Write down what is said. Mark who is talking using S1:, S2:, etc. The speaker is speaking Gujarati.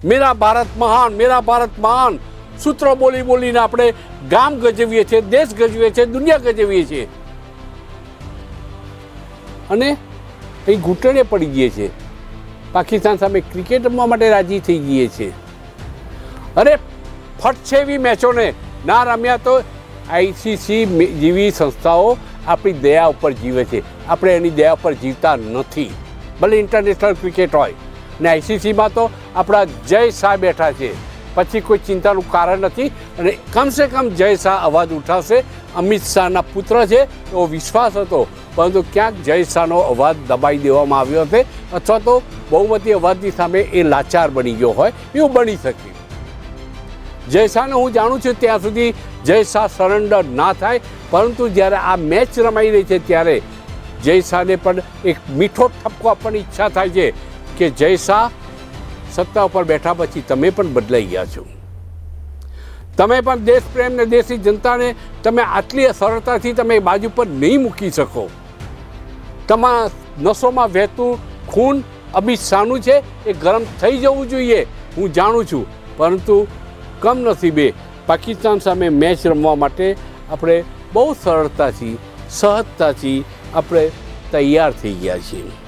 S1: મેરા ભારત મહાન સૂત્રો બોલી બોલીને આપણે ગામ ગજવીએ છીએ, દેશ ગજવીએ છીએ, દુનિયા ગજવીએ છીએ અને અહીં ઘૂંટણે પડી ગઈએ છીએ. પાકિસ્તાન સામે ક્રિકેટ રમવા માટે રાજી થઈ ગઈએ છીએ. અરે ફટ છે એવી મેચોને ના રમ્યા તો આઈસીસી જેવી સંસ્થાઓ આપણી દયા ઉપર જીવે છે. આપણે એની દયા ઉપર જીવતા નથી. ભલે ઇન્ટરનેશનલ ક્રિકેટ હોય ને આઈસીસીમાં તો આપણા જય શાહ બેઠા છે, પછી કોઈ ચિંતાનું કારણ નથી. અને કમસે કમ જય શાહ અવાજ ઉઠાવશે. અમિત શાહના પુત્ર છે એવો વિશ્વાસ હતો, પરંતુ ક્યાંક જય શાહનો અવાજ દબાઈ દેવામાં આવ્યો હતો અથવા તો બહુમતી અવાજની સામે એ લાચાર બની ગયો હોય એવું બની શકે. જય શાહને હું જાણું છું ત્યાં સુધી જય શાહ સરેન્ડર ના થાય, પરંતુ જ્યારે આ મેચ રમાઈ રહી છે ત્યારે જય શાહને પણ એક મીઠો ઠપકો આપવાની ઈચ્છા થાય છે કે જય શાહ સત્તા ઉપર બેઠા પછી તમે પણ બદલાઈ ગયા છો. તમે પણ દેશ પ્રેમ ને દેશની જનતાને તમે આટલી સરળતાથી તમે બાજુ પર નહીં મૂકી શકો. તમારા નસોમાં વહેતું ખૂન અમિત શાહનું છે, એ ગરમ થઈ જવું જોઈએ હું જાણું છું, પરંતુ કમનસીબે પાકિસ્તાન સામે મેચ રમવા માટે આપણે બહુ સરળતાથી સહજતાથી આપણે તૈયાર થઈ ગયા છીએ.